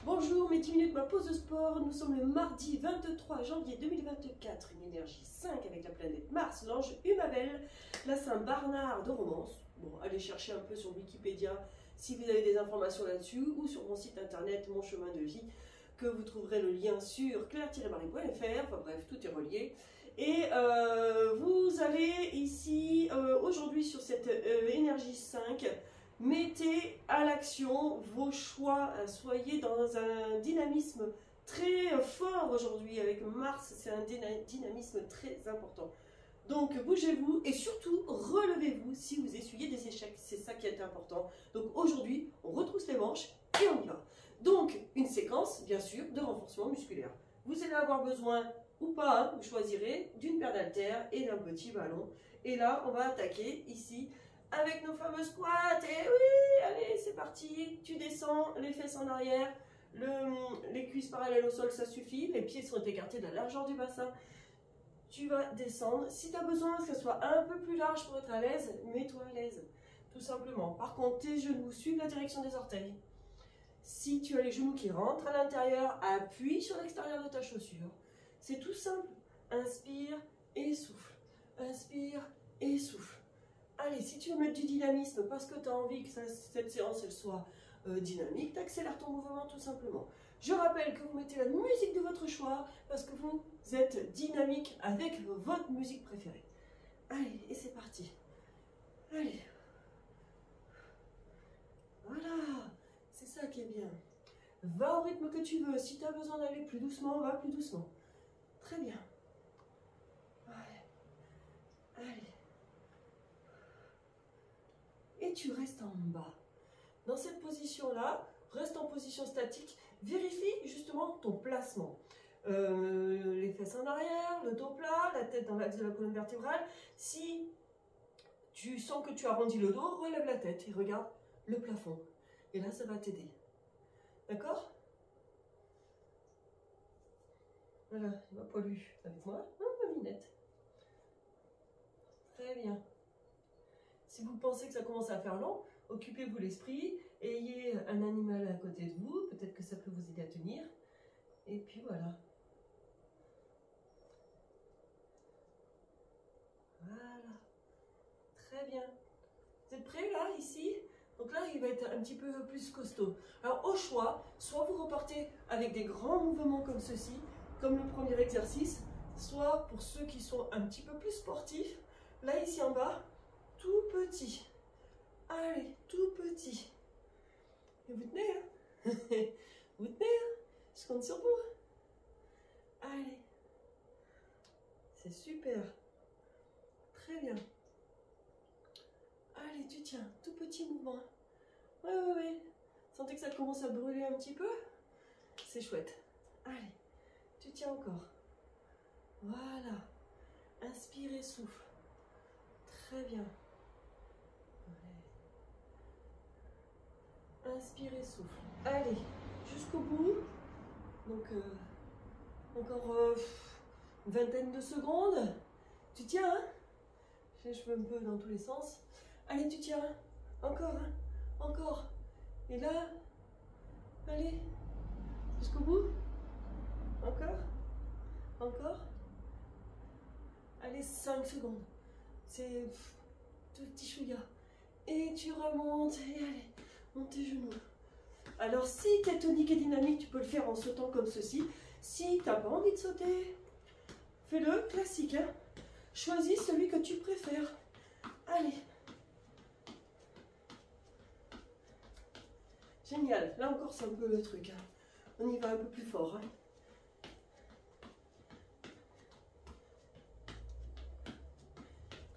Bonjour, mes 10 minutes, ma pause de sport. Nous sommes le mardi 23 janvier 2024, une énergie 5 avec la planète Mars, l'ange Humabel, la Saint-Bernard de Romance. Bon, allez chercher un peu sur Wikipédia si vous avez des informations là-dessus, ou sur mon site internet Mon Chemin de Vie, que vous trouverez le lien sur claire-marie.fr. Enfin bref, tout est relié. Et vous allez ici, aujourd'hui sur cette énergie 5, mettez à l'action vos choix, soyez dans un dynamisme très fort aujourd'hui avec Mars, c'est un dynamisme très important. Donc bougez-vous et surtout relevez-vous si vous essuyez des échecs, c'est ça qui est important. Donc aujourd'hui, on retrousse les manches et on y va. Donc une séquence, bien sûr, de renforcement musculaire. Vous allez avoir besoin ou pas, hein, vous choisirez d'une paire d'haltères et d'un petit ballon. Et là, on va attaquer ici avec nos fameux squats. Et oui, allez, c'est parti. Tu descends, les fesses en arrière, les cuisses parallèles au sol, ça suffit. Les pieds sont écartés de la largeur du bassin. Tu vas descendre. Si tu as besoin que ce soit un peu plus large pour être à l'aise, mets-toi à l'aise, tout simplement. Par contre, tes genoux suivent la direction des orteils. Si tu as les genoux qui rentrent à l'intérieur, appuie sur l'extérieur de ta chaussure. C'est tout simple. Inspire et souffle. Inspire et souffle. Allez, si tu veux mettre du dynamisme parce que tu as envie que cette séance elle soit dynamique, tu accélères ton mouvement tout simplement. Je rappelle que vous mettez la musique de votre choix parce que vous êtes dynamique avec votre musique préférée. Allez, et c'est parti. Allez. Voilà, c'est ça qui est bien. Va au rythme que tu veux. Si tu as besoin d'aller plus doucement, va plus doucement. Très bien. Allez. Allez. Et tu restes en bas. Dans cette position-là, reste en position statique. Vérifie justement ton placement. Les fesses en arrière, le dos plat, la tête dans l'axe de la colonne vertébrale. Si tu sens que tu arrondis le dos, relève la tête et regarde le plafond. Et là, ça va t'aider. D'accord? Voilà, il va poilu avec moi. Ma minette. Très bien. Si vous pensez que ça commence à faire long, occupez-vous l'esprit, ayez un animal à côté de vous, peut-être que ça peut vous aider à tenir. Et puis voilà. Voilà. Très bien. Vous êtes prêts là, ici? Donc là, il va être un petit peu plus costaud. Alors au choix, soit vous repartez avec des grands mouvements comme ceci, comme le premier exercice, soit pour ceux qui sont un petit peu plus sportifs, là ici en bas, tout petit. Allez, tout petit. Et vous tenez, hein? Vous tenez, hein? Je compte sur vous. Allez. C'est super. Très bien. Allez, tu tiens. Tout petit mouvement. Ouais. Sentez que ça commence à brûler un petit peu? C'est chouette. Allez, tu tiens encore. Voilà. Inspire et souffle. Très bien. Inspire et souffle. Allez, jusqu'au bout. Donc, encore une vingtaine de secondes. Tu tiens, hein? J'ai les cheveux un peu dans tous les sens. Allez, tu tiens. Encore, hein? Encore. Et là, allez, jusqu'au bout. Encore. Encore. Allez, 5 secondes. C'est tout petit chouïa. Et tu remontes. Et allez, monte tes genoux. Alors, si tu es tonique et dynamique, tu peux le faire en sautant comme ceci. Si tu n'as pas envie de sauter, fais-le classique. Hein? Choisis celui que tu préfères. Allez. Génial. Là encore, c'est un peu le truc. Hein? On y va un peu plus fort. Hein?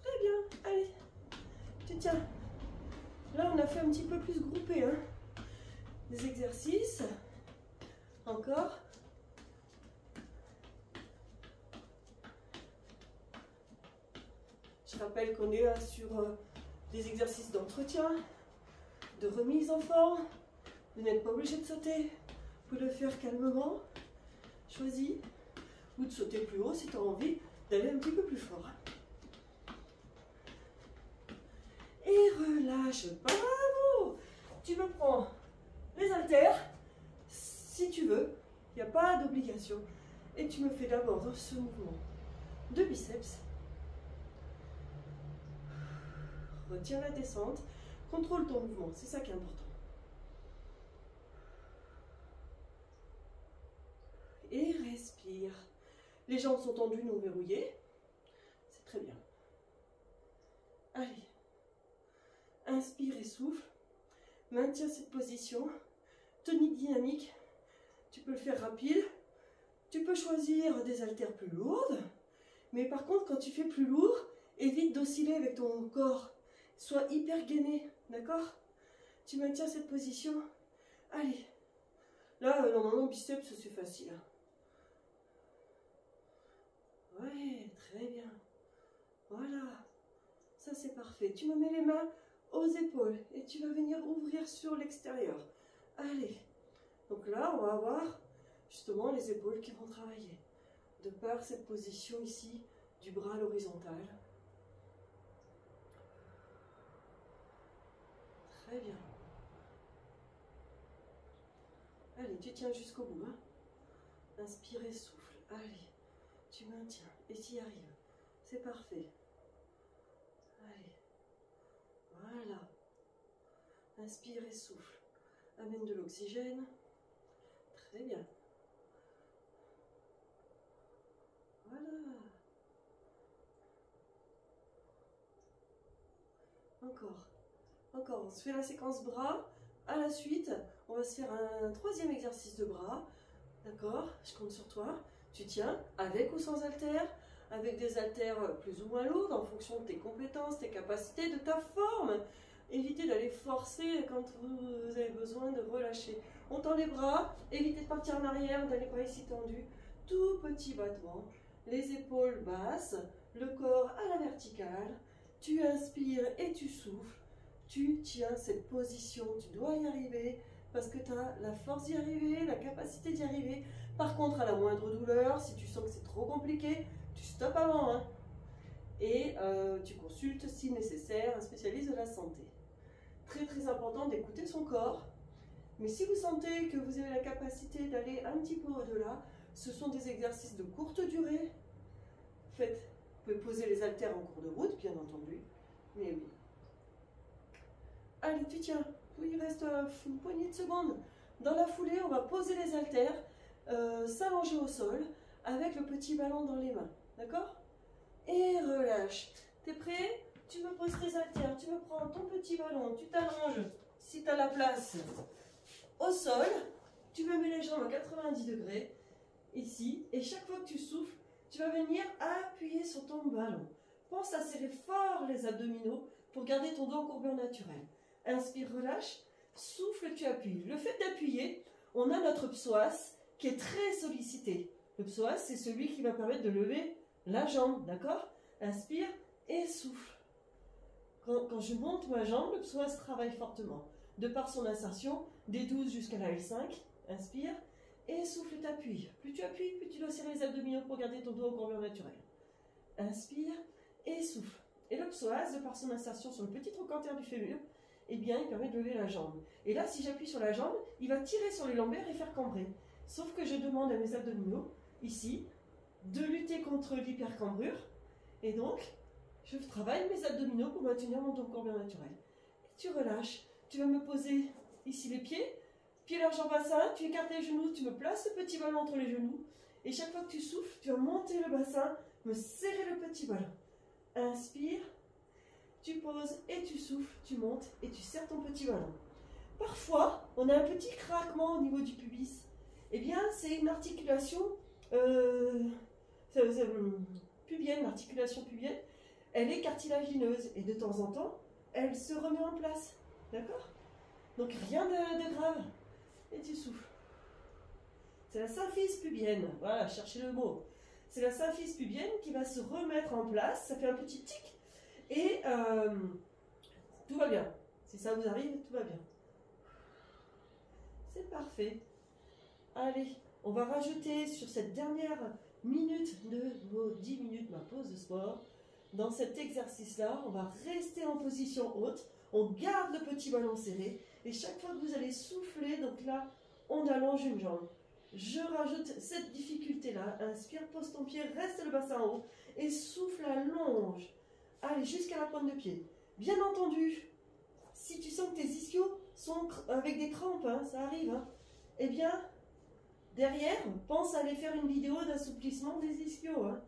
Très bien. Allez. Tu tiens. Là, on a fait un petit peu plus groupé. Hein? Des exercices. Encore. Je rappelle qu'on est là sur des exercices d'entretien, de remise en forme. Vous n'êtes pas obligé de sauter. Vous pouvez le faire calmement. Choisis. Ou de sauter plus haut si tu as envie d'aller un petit peu plus fort. Et relâche. Bravo! Tu me prends les haltères, si tu veux. Il n'y a pas d'obligation. Et tu me fais d'abord dans ce mouvement de biceps. Retiens la descente. Contrôle ton mouvement. C'est ça qui est important. Et respire. Les jambes sont tendues, non verrouillées. C'est très bien. Allez. Inspire et souffle. Maintiens cette position. Tonique dynamique. Tu peux le faire rapide. Tu peux choisir des haltères plus lourdes. Mais par contre, quand tu fais plus lourd, évite d'osciller avec ton corps. Sois hyper gainé. D'accord? Tu maintiens cette position. Allez. Là, normalement, biceps, c'est facile. Ouais, très bien. Voilà. Ça, c'est parfait. Tu me mets les mains aux épaules et tu vas venir ouvrir sur l'extérieur. Allez. Donc là, on va avoir justement les épaules qui vont travailler. De par cette position ici du bras à l'horizontale. Très bien. Allez, tu tiens jusqu'au bout. Hein. Inspire et souffle. Allez, tu maintiens. Et tu y arrives. C'est parfait. Allez. Voilà. Inspire et souffle. Amène de l'oxygène. Très bien. Voilà. Encore. Encore. On se fait la séquence bras. À la suite, on va se faire un troisième exercice de bras. D'accord? Je compte sur toi. Tu tiens avec ou sans haltères, avec des haltères plus ou moins lourdes en fonction de tes compétences, tes capacités, de ta forme. Évitez d'aller forcer quand vous avez besoin de relâcher. On tend les bras, évitez de partir en arrière, d'aller pas ici tendu. Tout petit battement, les épaules basses, le corps à la verticale. Tu inspires et tu souffles. Tu tiens cette position, tu dois y arriver parce que tu as la force d'y arriver, la capacité d'y arriver. Par contre, à la moindre douleur, si tu sens que c'est trop compliqué, tu stoppes avant. Hein. Et tu consultes, si nécessaire, un spécialiste de la santé. Très très important d'écouter son corps. Mais si vous sentez que vous avez la capacité d'aller un petit peu au-delà, ce sont des exercices de courte durée. Faites, vous pouvez poser les haltères en cours de route, bien entendu. Mais oui. Allez, tu tiens. Il reste une poignée de secondes. Dans la foulée, on va poser les haltères, s'allonger au sol, avec le petit ballon dans les mains. D'accord? Et relâche. T'es prêt? Tu me poses tes haltères, tu me prends ton petit ballon, tu t'allonges, si tu as la place, au sol. Tu me mets les jambes à 90 degrés, ici. Et chaque fois que tu souffles, tu vas venir appuyer sur ton ballon. Pense à serrer fort les abdominaux pour garder ton dos en courbure naturelle. Inspire, relâche. Souffle, tu appuies. Le fait d'appuyer, on a notre psoas qui est très sollicité. Le psoas, c'est celui qui va permettre de lever la jambe, d'accord? Inspire et souffle. Quand je monte ma jambe, le psoas travaille fortement. De par son insertion, des 12 jusqu'à la L5, inspire et souffle, t'appuies. Plus tu appuies, plus tu dois serrer les abdominaux pour garder ton dos en courbure naturelle. Inspire et souffle. Et le psoas, de par son insertion sur le petit trochanter du fémur, eh bien, il permet de lever la jambe. Et là, si j'appuie sur la jambe, il va tirer sur les lombaires et faire cambrer. Sauf que je demande à mes abdominaux, ici, de lutter contre l'hypercambrure. Et donc, je travaille mes abdominaux pour maintenir mon dos en courbure naturelle. Et tu relâches. Tu vas me poser ici les pieds, pieds large en bassin, tu écartes les genoux, tu me places le petit ballon entre les genoux. Et chaque fois que tu souffles, tu vas monter le bassin, me serrer le petit ballon. Inspire, tu poses et tu souffles, tu montes et tu serres ton petit ballon. Parfois, on a un petit craquement au niveau du pubis. Eh bien, c'est une articulation pubienne, l'articulation pubienne. Elle est cartilagineuse et de temps en temps, elle se remet en place. D'accord? Donc rien de grave. Et tu souffles. C'est la symphyse pubienne. Voilà, cherchez le mot. C'est la symphyse pubienne qui va se remettre en place. Ça fait un petit tic. Et tout va bien. Si ça vous arrive, tout va bien. C'est parfait. Allez, on va rajouter sur cette dernière minute de vos 10 minutes, ma pause de sport, dans cet exercice-là, on va rester en position haute, on garde le petit ballon serré, et chaque fois que vous allez souffler, donc là, on allonge une jambe. Je rajoute cette difficulté-là, inspire, pose ton pied, reste le bassin en haut, et souffle, allonge. Allez, jusqu'à la pointe de pied. Bien entendu, si tu sens que tes ischios sont avec des crampes, hein, ça arrive, hein, eh bien, derrière, pense à aller faire une vidéo d'assouplissement des ischios. Hein.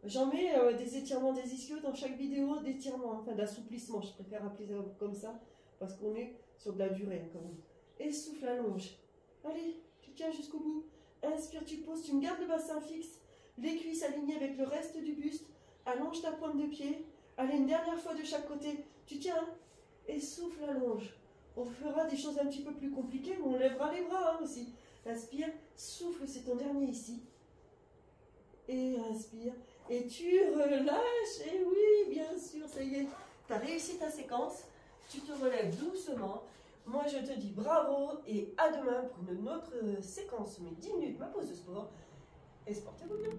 J'en mets des étirements des ischios dans chaque vidéo d'étirement, enfin d'assouplissement, je préfère appeler ça comme ça, parce qu'on est sur de la durée, hein, quand même. Et souffle, allonge. Allez, tu tiens jusqu'au bout. Inspire, tu poses, tu me gardes le bassin fixe, les cuisses alignées avec le reste du buste, allonge ta pointe de pied. Allez, une dernière fois de chaque côté, tu tiens, et souffle, allonge. On fera des choses un petit peu plus compliquées, mais on lèvera les bras hein, aussi. Inspire, souffle, c'est ton dernier ici. Et inspire, et tu relâches, et oui, bien sûr, ça y est, tu as réussi ta séquence, tu te relèves doucement. Moi, je te dis bravo, et à demain pour une autre séquence, mais 10 minutes, ma pause de sport, et sportez-vous bien.